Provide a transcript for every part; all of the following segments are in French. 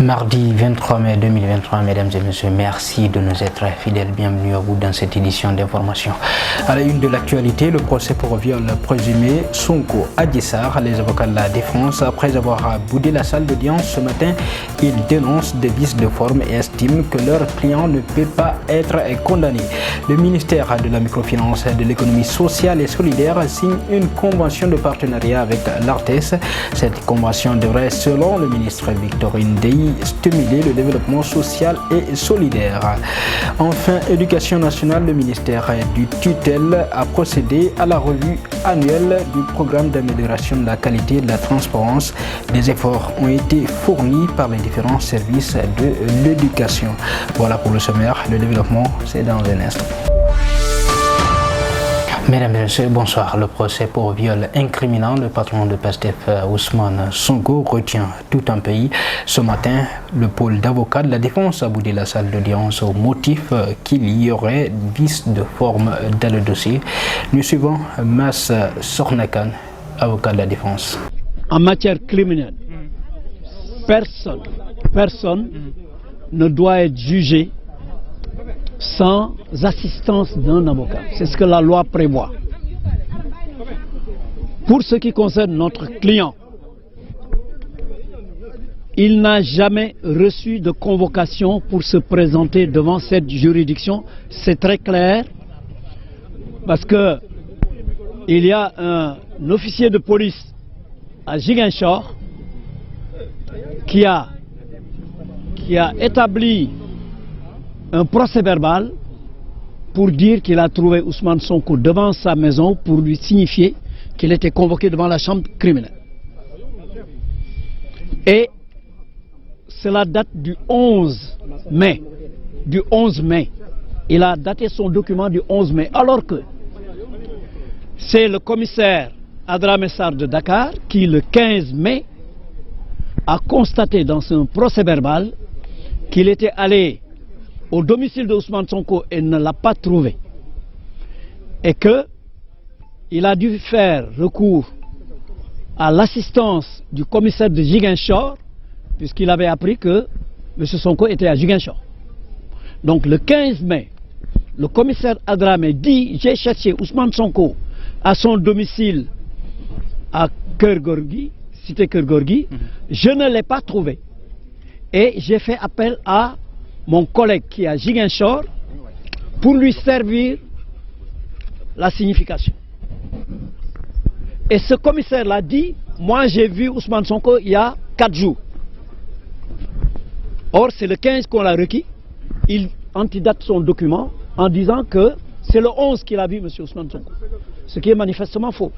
Mardi 23 mai 2023, mesdames et messieurs, merci de nous être fidèles. Bienvenue à vous dans cette édition d'information. À la une de l'actualité, le procès pour viol présumé Sonko Adji Sarr. Les avocats de la défense, après avoir boudé la salle d'audience ce matin, ils dénoncent des vices de forme et estiment que leur client ne peut pas être condamné. Le ministère de la microfinance et de l'économie sociale et solidaire signe une convention de partenariat avec l'ARTES. Cette convention devrait, selon le ministre Victorine Ndeye, stimuler le développement social et solidaire. Enfin, éducation nationale, le ministère du tutelle a procédé à la revue annuelle du programme d'amélioration de la qualité et de la transparence. Des efforts ont été fournis par les différents services de l'éducation. Voilà pour le sommaire. Le développement, c'est dans un instant. Mesdames et messieurs, bonsoir. Le procès pour viol incriminant le patron de PASTEF, Ousmane Sonko, retient tout un pays. Ce matin, le pôle d'avocats de la défense a boudé la salle d'audience au motif qu'il y aurait vice de forme dans le dossier. Nous suivons Mas Sornakan, avocat de la défense. En matière criminelle, personne ne doit être jugé sans assistance d'un avocat. C'est ce que la loi prévoit. Pour ce qui concerne notre client, il n'a jamais reçu de convocation pour se présenter devant cette juridiction. C'est très clair, parce que il y a un officier de police à Ziguinchor qui a établi un procès verbal pour dire qu'il a trouvé Ousmane Sonko devant sa maison pour lui signifier qu'il était convoqué devant la chambre criminelle. Et cela date du 11 mai. Du 11 mai. Il a daté son document du 11 mai. Alors que c'est le commissaire Adramé Sarr de Dakar qui, le 15 mai, a constaté dans son procès verbal qu'il était allé au domicile de Ousmane Sonko et ne l'a pas trouvé. Et qu'il a dû faire recours à l'assistance du commissaire de Ziguinchor, puisqu'il avait appris que M. Sonko était à Ziguinchor. Donc le 15 mai, le commissaire Adramé dit « J'ai cherché Ousmane Sonko à son domicile à Kergorgi, cité Kergorgi, je ne l'ai pas trouvé. Et j'ai fait appel à mon collègue qui est à Ziguinchor pour lui servir la signification. » Et ce commissaire l'a dit, moi j'ai vu Ousmane Sonko il y a 4 jours. Or c'est le 15 qu'on l'a requis, il antidate son document en disant que c'est le 11 qu'il a vu M. Ousmane Sonko, ce qui est manifestement faux.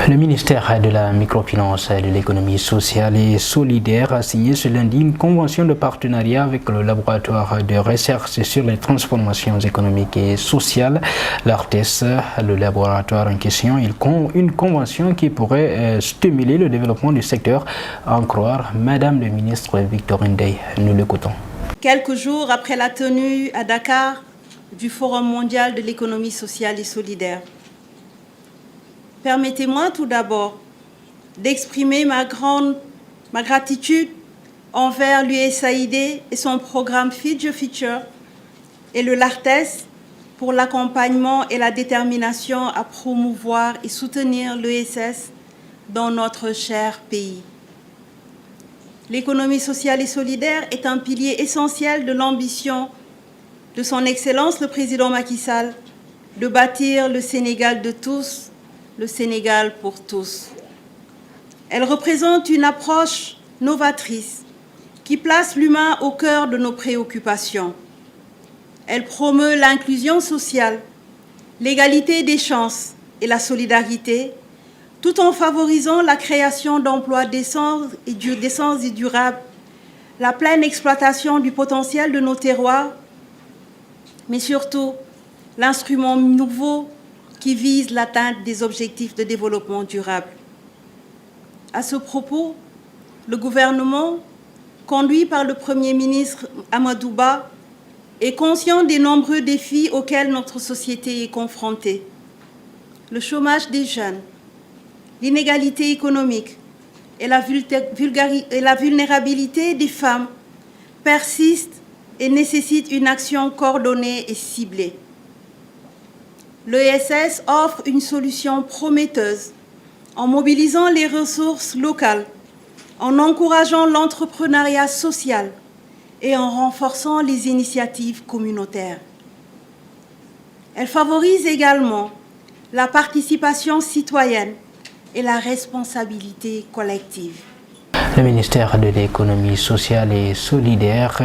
Le ministère de la microfinance et de l'économie sociale et solidaire a signé ce lundi une convention de partenariat avec le laboratoire de recherche sur les transformations économiques et sociales, l'ARTES. Le laboratoire en question, une convention qui pourrait stimuler le développement du secteur, à en croire Madame le ministre Victorine Ndeye. Nous l'écoutons. Quelques jours après la tenue à Dakar du Forum mondial de l'économie sociale et solidaire, permettez-moi tout d'abord d'exprimer ma gratitude envers l'USAID et son programme Feed the Future et le LARTES pour l'accompagnement et la détermination à promouvoir et soutenir l'ESS dans notre cher pays. L'économie sociale et solidaire est un pilier essentiel de l'ambition de son Excellence le Président Macky Sall de bâtir le Sénégal de tous, le Sénégal pour tous. Elle représente une approche novatrice qui place l'humain au cœur de nos préoccupations. Elle promeut l'inclusion sociale, l'égalité des chances et la solidarité, tout en favorisant la création d'emplois décents et durables, la pleine exploitation du potentiel de nos terroirs, mais surtout l'instrument nouveau qui vise l'atteinte des objectifs de développement durable. À ce propos, le gouvernement, conduit par le Premier ministre Amadou Ba, est conscient des nombreux défis auxquels notre société est confrontée. Le chômage des jeunes, l'inégalité économique, et la vulnérabilité des femmes persistent et nécessitent une action coordonnée et ciblée. L'ESS offre une solution prometteuse en mobilisant les ressources locales, en encourageant l'entrepreneuriat social et en renforçant les initiatives communautaires. Elle favorise également la participation citoyenne et la responsabilité collective. Le ministère de l'économie sociale et solidaire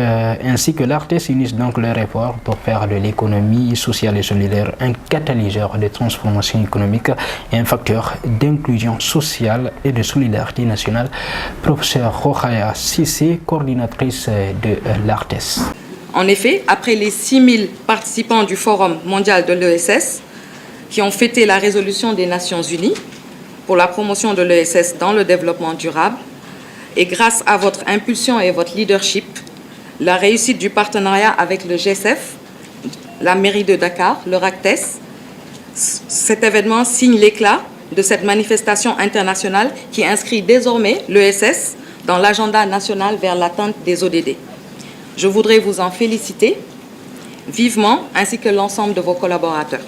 ainsi que l'ARTES unissent donc leurs efforts pour faire de l'économie sociale et solidaire un catalyseur de transformation économique et un facteur d'inclusion sociale et de solidarité nationale. Professeur Rokhaya Cissé, coordinatrice de l'ARTES. En effet, après les 6000 participants du Forum mondial de l'ESS qui ont fêté la résolution des Nations Unies pour la promotion de l'ESS dans le développement durable, et grâce à votre impulsion et votre leadership, la réussite du partenariat avec le GSF, la mairie de Dakar, le RACTES, cet événement signe l'éclat de cette manifestation internationale qui inscrit désormais l'ESS dans l'agenda national vers l'atteinte des ODD. Je voudrais vous en féliciter vivement, ainsi que l'ensemble de vos collaborateurs.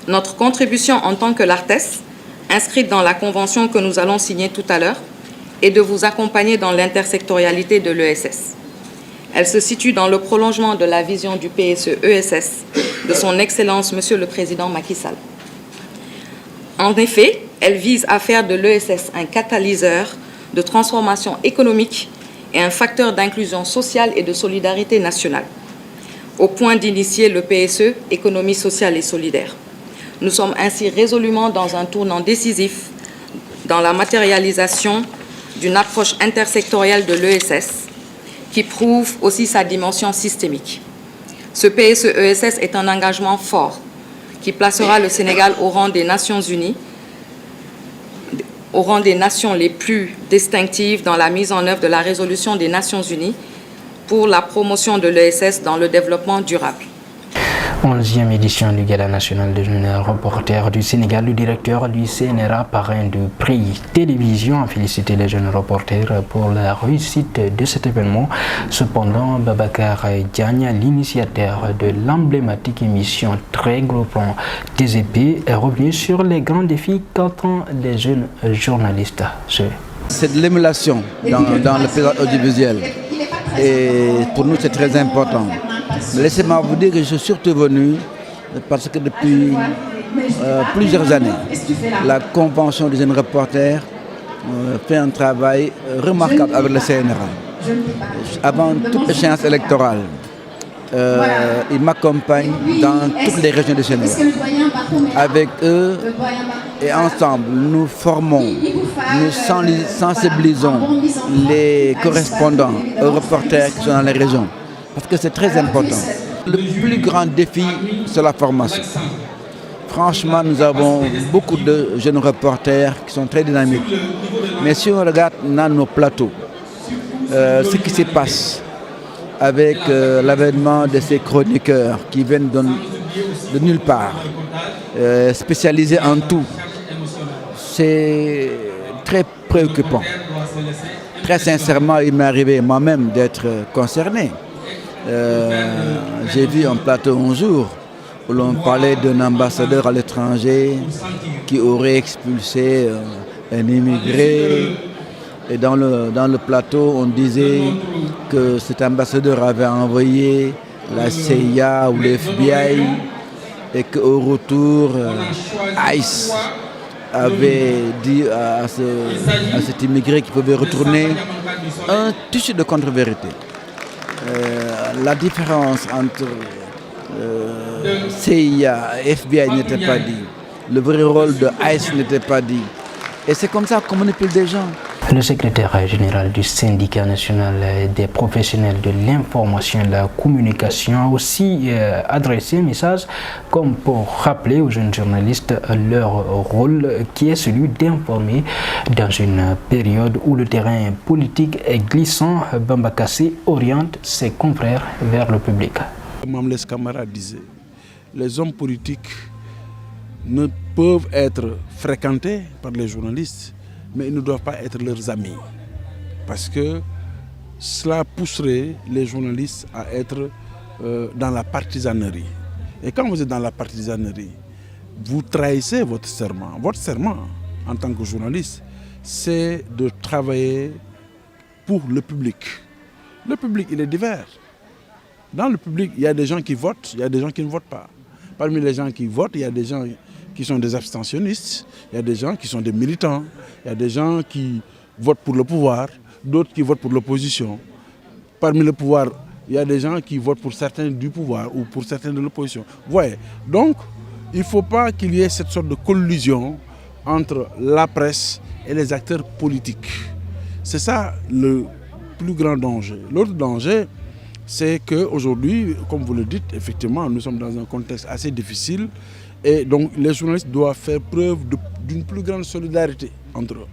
Notre contribution en tant que l'ARTES, inscrite dans la convention que nous allons signer tout à l'heure, et de vous accompagner dans l'intersectorialité de l'ESS. Elle se situe dans le prolongement de la vision du PSE-ESS de son Excellence Monsieur le Président Macky Sall. En effet, elle vise à faire de l'ESS un catalyseur de transformation économique et un facteur d'inclusion sociale et de solidarité nationale, au point d'initier le PSE, économie sociale et solidaire. Nous sommes ainsi résolument dans un tournant décisif dans la matérialisation d'une approche intersectorielle de l'ESS qui prouve aussi sa dimension systémique. Ce PSE-ESS est un engagement fort qui placera le Sénégal au rang des Nations Unies, au rang des nations les plus distinctives dans la mise en œuvre de la résolution des Nations Unies pour la promotion de l'ESS dans le développement durable. 11e édition du Gala national des jeunes reporters du Sénégal. Le directeur du CNRA, parrain du prix télévision, a félicité les jeunes reporters pour la réussite de cet événement. Cependant, Babacar Diagne, l'initiateur de l'emblématique émission Très Gros Plan TGP, est revenu sur les grands défis qu'attendent les jeunes journalistes. C'est de l'émulation dans le paysage audiovisuel et pour nous c'est très important. Laissez-moi vous dire que je suis surtout venu parce que depuis plusieurs années, la Convention des jeunes reporters fait un travail remarquable avec le CNRA. Avant toute échéance électorale, ils m'accompagnent dans toutes les régions du Sénégal. Avec eux et ensemble, nous formons, nous sensibilisons les correspondants aux reporters qui sont dans les régions. Parce que c'est très important. Le plus grand défi, c'est la formation. Franchement, nous avons beaucoup de jeunes reporters qui sont très dynamiques. Mais si on regarde dans nos plateaux, ce qui se passe avec l'avènement de ces chroniqueurs qui viennent de nulle part, spécialisés en tout, c'est très préoccupant. Très sincèrement, il m'est arrivé moi-même d'être concerné. J'ai vu un plateau un jour où l'on parlait d'un ambassadeur à l'étranger qui aurait expulsé un immigré. Et dans le plateau, on disait que cet ambassadeur avait envoyé la CIA ou le FBI et qu'au retour, ICE avait dit à cet immigré qu'il pouvait retourner un tissu de contre-vérité. La différence entre CIA et FBI n'était pas dit. Le vrai rôle de ICE n'était pas dit. Et c'est comme ça qu'on manipule des gens. Le secrétaire général du syndicat national des professionnels de l'information et de la communication a aussi adressé un message comme pour rappeler aux jeunes journalistes leur rôle qui est celui d'informer dans une période où le terrain politique est glissant. Bamba Kassé oriente ses confrères vers le public. Mamles Camara disait, les hommes politiques ne peuvent être fréquentés par les journalistes mais ils ne doivent pas être leurs amis. Parce que cela pousserait les journalistes à être dans la partisanerie. Et quand vous êtes dans la partisanerie, vous trahissez votre serment. Votre serment, en tant que journaliste, c'est de travailler pour le public. Le public, il est divers. Dans le public, il y a des gens qui votent, il y a des gens qui ne votent pas. Parmi les gens qui votent, il y a des gens qui sont des abstentionnistes, il y a des gens qui sont des militants, il y a des gens qui votent pour le pouvoir, d'autres qui votent pour l'opposition. Parmi le pouvoir, il y a des gens qui votent pour certains du pouvoir ou pour certains de l'opposition. Vous voyez, donc il ne faut pas qu'il y ait cette sorte de collusion entre la presse et les acteurs politiques. C'est ça le plus grand danger. L'autre danger, c'est qu'aujourd'hui, comme vous le dites, effectivement, nous sommes dans un contexte assez difficile et donc les journalistes doivent faire preuve d'une plus grande solidarité entre eux.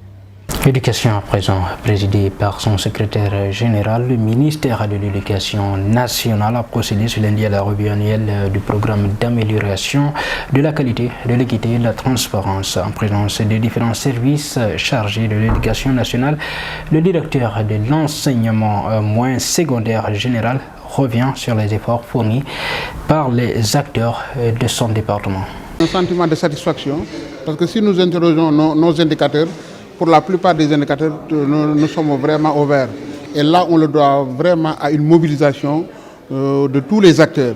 L'éducation à présent, présidée par son secrétaire général, le ministère de l'Éducation nationale a procédé ce lundi à la revue annuelle du programme d'amélioration de la qualité, de l'équité et de la transparence. En présence des différents services chargés de l'éducation nationale, le directeur de l'enseignement moyen secondaire général revient sur les efforts fournis par les acteurs de son département. Un sentiment de satisfaction, parce que si nous interrogeons nos indicateurs, pour la plupart des indicateurs, nous sommes vraiment au vert. Et là, on le doit vraiment à une mobilisation de tous les acteurs.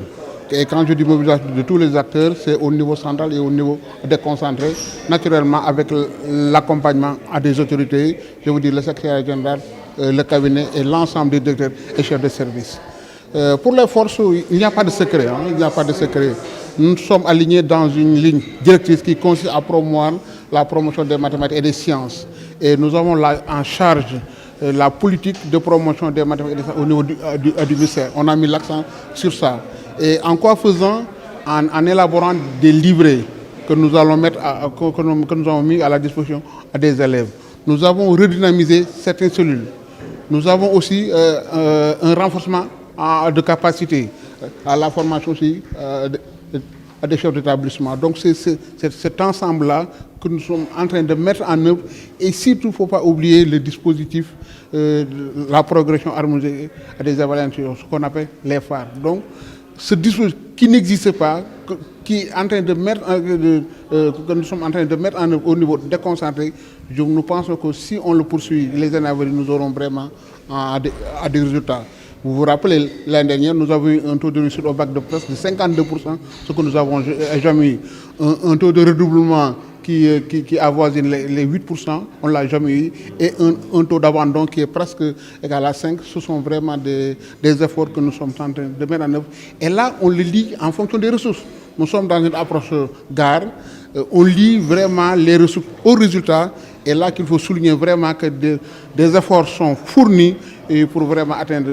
Et quand je dis mobilisation de tous les acteurs, c'est au niveau central et au niveau déconcentré, naturellement avec l'accompagnement à des autorités, je vous dis le secrétaire général, le cabinet et l'ensemble des directeurs et chefs de service. Pour les forces, il n'y a pas de secret. Il n'y a pas de secret. Nous sommes alignés dans une ligne directrice qui consiste à promouvoir la promotion des mathématiques et des sciences. Et nous avons là en charge la politique de promotion des mathématiques et des sciences au niveau du ministère. On a mis l'accent sur ça. Et en quoi faisant? En élaborant des livrets que nous allons mettre que nous avons mis à la disposition des élèves. Nous avons redynamisé certaines cellules. Nous avons aussi un renforcement de capacité à la formation aussi des chefs d'établissement. Donc c'est cet ensemble-là que nous sommes en train de mettre en œuvre et surtout il ne faut pas oublier le dispositif la progression harmonisée des évaluations, ce qu'on appelle les phares. Donc ce dispositif qui n'existe pas, qui est en train de mettre que nous sommes en train de mettre en œuvre au niveau déconcentré, nous pensons que si on le poursuit, les années à venir, nous aurons vraiment à des résultats. Vous vous rappelez, l'année dernière, nous avons eu un taux de réussite au bac de presse de 52%, ce que nous avons jamais eu. Un taux de redoublement qui avoisine les 8%, on ne l'a jamais eu. Et un taux d'abandon qui est presque égal à 5%. Ce sont vraiment des efforts que nous sommes en train de mettre en œuvre. Et là, on le lit en fonction des ressources. Nous sommes dans une approche gare. On lit vraiment les ressources au résultat. Et là qu'il faut souligner vraiment que des efforts sont fournis et pour vraiment atteindre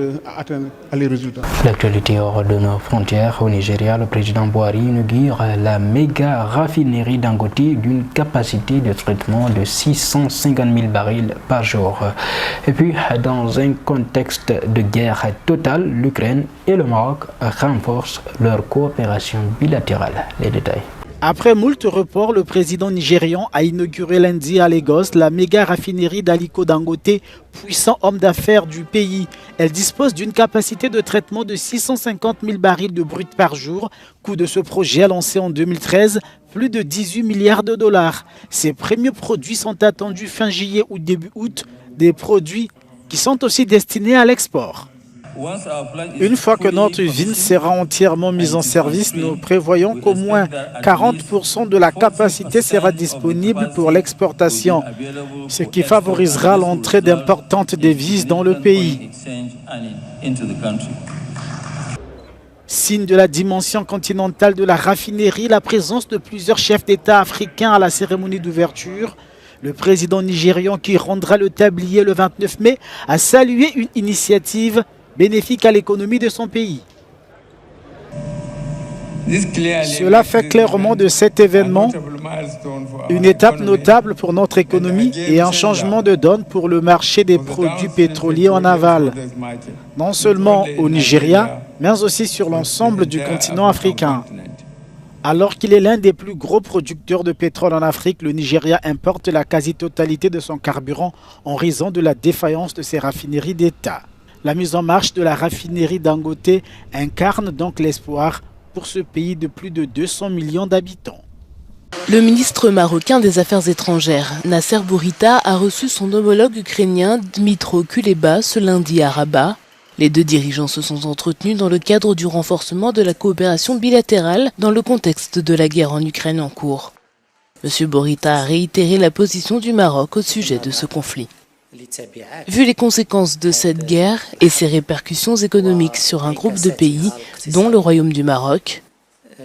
les résultats. L'actualité hors de nos frontières, au Nigeria, le président Buhari inaugure la méga raffinerie Dangote d'une capacité de traitement de 650 000 barils par jour. Et puis, dans un contexte de guerre totale, l'Ukraine et le Maroc renforcent leur coopération bilatérale. Les détails. Après moult reports, le président nigérian a inauguré lundi à Lagos la méga raffinerie d'Aliko Dangote, puissant homme d'affaires du pays. Elle dispose d'une capacité de traitement de 650 000 barils de brut par jour. Coût de ce projet lancé en 2013, plus de 18 milliards de dollars. Ces premiers produits sont attendus fin juillet ou début août, des produits qui sont aussi destinés à l'export. Une fois que notre usine sera entièrement mise en service, nous prévoyons qu'au moins 40% de la capacité sera disponible pour l'exportation, ce qui favorisera l'entrée d'importantes devises dans le pays. Signe de la dimension continentale de la raffinerie, la présence de plusieurs chefs d'État africains à la cérémonie d'ouverture. Le président nigérian qui rendra le tablier le 29 mai a salué une initiative bénéfique à l'économie de son pays. Cela fait clairement de cet événement une étape notable pour notre économie et un changement de donne pour le marché des produits pétroliers en aval, non seulement au Nigeria, mais aussi sur l'ensemble du continent africain. Alors qu'il est l'un des plus gros producteurs de pétrole en Afrique, le Nigeria importe la quasi-totalité de son carburant en raison de la défaillance de ses raffineries d'État. La mise en marche de la raffinerie Dangote incarne donc l'espoir pour ce pays de plus de 200 millions d'habitants. Le ministre marocain des Affaires étrangères, Nasser Bourita, a reçu son homologue ukrainien Dmytro Kuleba ce lundi à Rabat. Les deux dirigeants se sont entretenus dans le cadre du renforcement de la coopération bilatérale dans le contexte de la guerre en Ukraine en cours. M. Bourita a réitéré la position du Maroc au sujet de ce conflit. Vu les conséquences de cette guerre et ses répercussions économiques sur un groupe de pays, dont le Royaume du Maroc,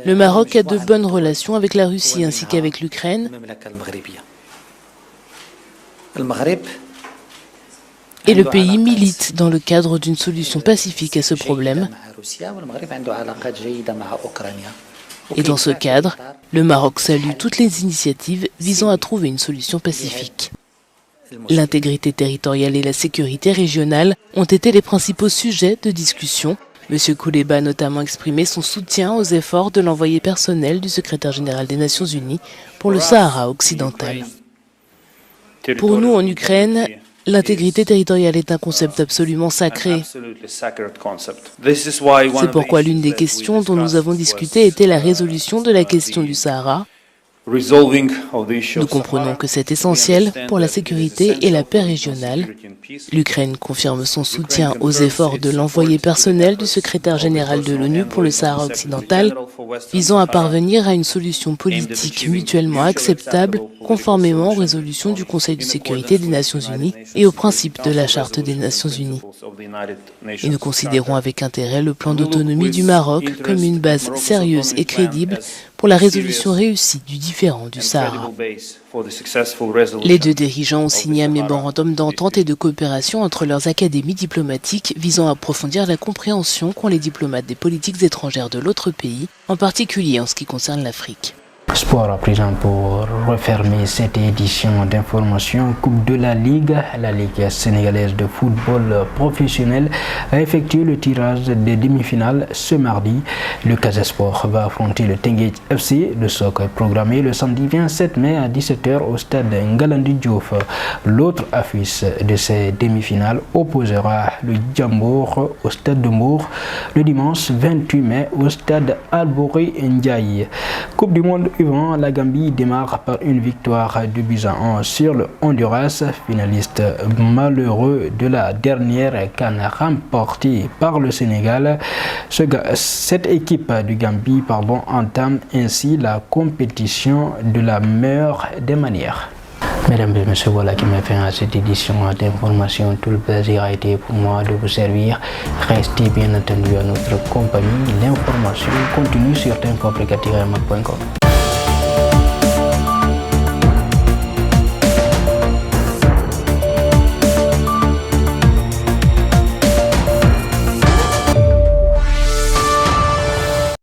le Maroc a de bonnes relations avec la Russie ainsi qu'avec l'Ukraine. Et le pays milite dans le cadre d'une solution pacifique à ce problème. Et dans ce cadre, le Maroc salue toutes les initiatives visant à trouver une solution pacifique. L'intégrité territoriale et la sécurité régionale ont été les principaux sujets de discussion. M. Kuleba a notamment exprimé son soutien aux efforts de l'envoyé personnel du secrétaire général des Nations Unies pour le Sahara occidental. Pour nous, en Ukraine, l'intégrité territoriale est un concept absolument sacré. C'est pourquoi l'une des questions dont nous avons discuté était la résolution de la question du Sahara. Nous comprenons que c'est essentiel pour la sécurité et la paix régionale. L'Ukraine confirme son soutien aux efforts de l'envoyé personnel du secrétaire général de l'ONU pour le Sahara occidental, visant à parvenir à une solution politique mutuellement acceptable, conformément aux résolutions du Conseil de sécurité des Nations Unies et aux principes de la Charte des Nations Unies. Et nous considérons avec intérêt le plan d'autonomie du Maroc comme une base sérieuse et crédible pour la résolution réussie du différend du Sahara. Les deux dirigeants ont signé un mémorandum d'entente et de coopération entre leurs académies diplomatiques visant à approfondir la compréhension qu'ont les diplomates des politiques étrangères de l'autre pays, en particulier en ce qui concerne l'Afrique. Sport à présent pour refermer cette édition d'information. Coupe de la Ligue sénégalaise de football professionnel a effectué le tirage des demi-finales ce mardi. Le Casa Sport va affronter le Teungueth FC. Le soc est programmé le samedi 27 mai à 17 h au stade Ngalandou Diouf. L'autre affiche de ces demi-finales opposera le Jambour au stade de Mbour le dimanche 28 mai au stade Albouri Ndiaye. Coupe du monde U20, la Gambie démarre par une victoire de 2-1 sur le Honduras, finaliste malheureux de la dernière CAN remportée par le Sénégal. Cette équipe du Gambie entame ainsi la compétition de la meilleure des manières. Mesdames et messieurs, voilà qui met fin à cette édition d'information. Tout le plaisir a été pour moi de vous servir. Restez bien entendu à notre compagnie. L'information continue sur tinfoapplicatif.com.